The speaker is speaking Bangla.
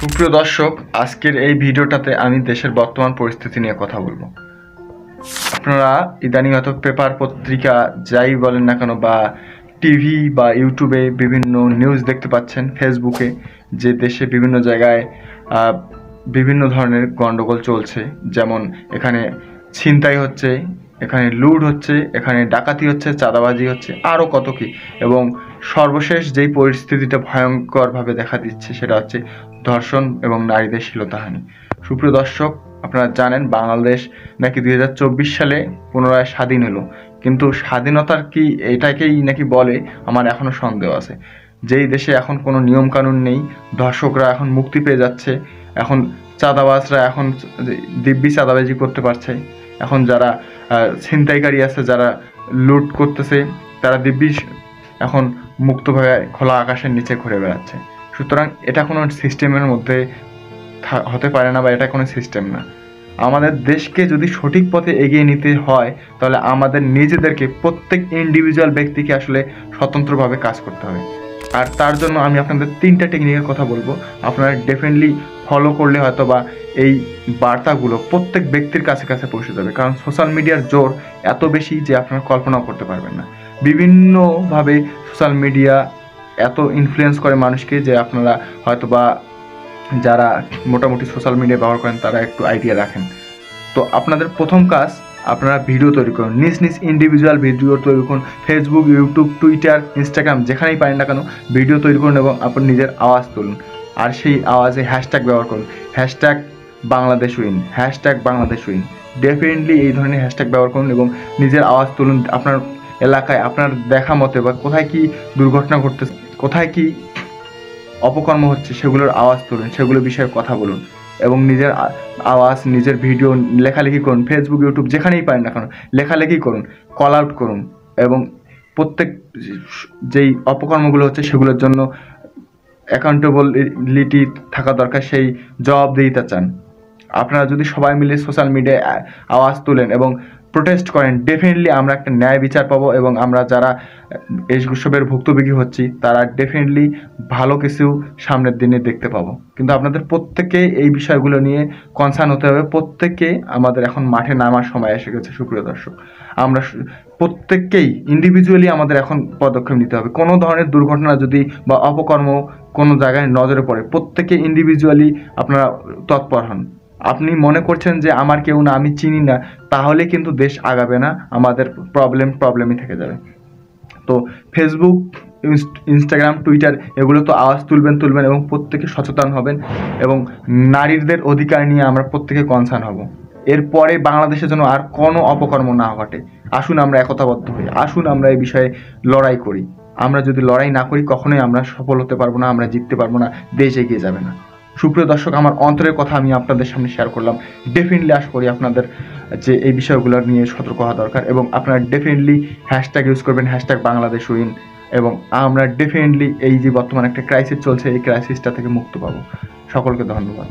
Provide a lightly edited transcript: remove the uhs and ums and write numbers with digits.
সুপ্রিয় দর্শক, আজকের এই ভিডিওটাতে আমি দেশের বর্তমান পরিস্থিতি নিয়ে কথা বলবো। আপনারা ইদানিং হয়তো পেপার পত্রিকা যাই বলেন না কেন বা টিভি বা ইউটিউবে বিভিন্ন নিউজ দেখতে পাচ্ছেন, ফেসবুকে যে দেশে বিভিন্ন জায়গায় বিভিন্ন ধরনের গণ্ডগোল চলছে। যেমন এখানে ছিনতাই হচ্ছে, এখানে লুট হচ্ছে, এখানে ডাকাতি হচ্ছে, চাঁদাবাজি হচ্ছে, আরও কত কী। এবং সর্বশেষ যেই পরিস্থিতিটা ভয়ঙ্করভাবে দেখা দিচ্ছে সেটা হচ্ছে ধর্ষণ এবং নারীদের শ্লীলতাহানি। সুপ্রিয় দর্শক, আপনারা জানেন বাংলাদেশ নাকি 2024 সালে পুনরায় স্বাধীন হলো, কিন্তু স্বাধীনতার কি এটাকেই নাকি বলে আমার এখনও সন্দেহ আছে। যেই দেশে এখন কোনো নিয়মকানুন নেই, ধর্ষকরা এখন মুক্তি পেয়ে যাচ্ছে, এখন চাঁদাবাজরা এখন দিব্যি চাঁদাবাজি করতে পারছে, এখন যারা ছিনতাইকারী আছে, যারা লুট করতেছে, তারা দিব্যি এখন মুক্তভাবে খোলা আকাশের নিচে ঘুরে বেড়াচ্ছে। সুতরাং এটা কোনো সিস্টেমের মধ্যে হতে পারে না, বা এটা কোনো সিস্টেম না। আমাদের দেশকে যদি সঠিক পথে এগিয়ে নিতে হয় তাহলে আমাদের নিজেদেরকে প্রত্যেক ইন্ডিভিজুয়াল ব্যক্তিকে আসলে স্বতন্ত্রভাবে কাজ করতে হবে। আর তার জন্য আমি আপনাদের 3টা টেকনিকের কথা বলবো। আপনারা ডেফিনেটলি ফলো করলে হয়তো বা এই বার্তাগুলো প্রত্যেক ব্যক্তির কাছে কাছে পৌঁছে যাবে। কারণ সোশ্যাল মিডিয়ার জোর এত বেশি যে আপনারা কল্পনাও করতে পারবেন না। বিভিন্নভাবে সোশ্যাল মিডিয়া এত ইনফ্লুয়েন্স করে মানুষকে যে আপনারা হয়তো বা যারা মোটামুটি সোশ্যাল মিডিয়া ব্যবহার করেন তারা একটু আইডিয়া রাখেন। তো আপনাদের প্রথম কাজ, আপনারা ভিডিও তৈরি করুন, নিজ নিজ ইন্ডিভিজুয়াল ভিডিও তৈরি করুন। ফেসবুক, ইউটিউব, টুইটার, ইনস্টাগ্রাম যেখানেই পারেন না কেন ভিডিও তৈরি করুন এবং আপনি নিজের আওয়াজ তুলুন। আর সেই আওয়াজে হ্যাশট্যাগ ব্যবহার করুন, hashtag Bangladesh win, hashtag Bangladesh win. Definitely এই ধরনের হ্যাশট্যাগ ব্যবহার করুন এবং নিজের আওয়াজ তুলুন। আপনার এলাকায় আপনার দেখা মতে বা কোথায় কি দুর্ঘটনা ঘটতেছে, কোথায় কি অপকর্ম হচ্ছে সেগুলোর আওয়াজ তুলুন, সেগুলো বিষয়ে কথা বলুন এবং নিজের আওয়াজ, নিজের ভিডিও লেখালেখি করুন। ফেসবুক, ইউটিউব যেখানেই পারেন না কেন লেখালেখি করুন, কল আউট করুন এবং প্রত্যেক যেই অপকর্মগুলো হচ্ছে সেগুলোর জন্য অ্যাকাউন্টেবিলিটি থাকা দরকার, সেই জবাবদিহিতা চান। আপনারা যদি সবাই মিলে সোশ্যাল মিডিয়ায় আওয়াজ তুলেন এবং প্রোটেস্ট করেন, ডেফিনেটলি আমরা একটা ন্যায় বিচার পাবো এবং আমরা যারা এইসবের ভুক্তভোগী হচ্ছি তারা ডেফিনেটলি ভালো কিছু সামনের দিনে দেখতে পাবো। কিন্তু আপনাদের প্রত্যেকে এই বিষয়গুলো নিয়ে কনসার্ন হতে হবে। প্রত্যেককে আমাদের এখন মাঠে নামার সময় এসে গেছে। সুপ্রিয় দর্শক, আমরা প্রত্যেককেই ইন্ডিভিজুয়ালি আমাদের এখন পদক্ষেপ নিতে হবে। কোনো ধরনের দুর্ঘটনা যদি বা অপকর্ম কোনো জায়গায় নজরে পড়ে, প্রত্যেকে ইন্ডিভিজুয়ালি আপনারা তৎপর হন। আপনি মনে করছেন যে আমার কেউ না, আমি চিনি না, তাহলে কিন্তু দেশ আগাবে না, আমাদের প্রবলেমই থেকে যাবে। তো ফেসবুক, ইনস্টাগ্রাম, টুইটার এগুলো তো আওয়াজ তুলবেন এবং প্রত্যেকে সচেতন হবেন এবং নারীদের অধিকার নিয়ে আমরা প্রত্যেকে কনসার্ন হব। এরপরে বাংলাদেশের জন্য আর কোনো অপকর্ম না ঘটে। আসুন আমরা একতাবদ্ধ হই, আসুন আমরা এই বিষয়ে লড়াই করি। আমরা যদি লড়াই না করি কখনোই আমরা সফল হতে পারবো না, আমরা জিততে পারবো না, দেশ এগিয়ে যাবে না। সুপ্রিয় দর্শক, আমার অন্তরের কথা আমি আপনাদের সামনে শেয়ার করলাম। ডেফিনেটলি আশা করি আপনাদের যে এই বিষয়গুলো নিয়ে সতর্ক হওয়া দরকার এবং আপনারা ডেফিনেটলি হ্যাশট্যাগ ইউজ করবেন, হ্যাশট্যাগ বাংলাদেশ উইন, এবং আমরা ডেফিনেটলি এই যে বর্তমানে একটা ক্রাইসিস চলছে এই ক্রাইসিসটা থেকে মুক্ত পাবো। সকলকে ধন্যবাদ।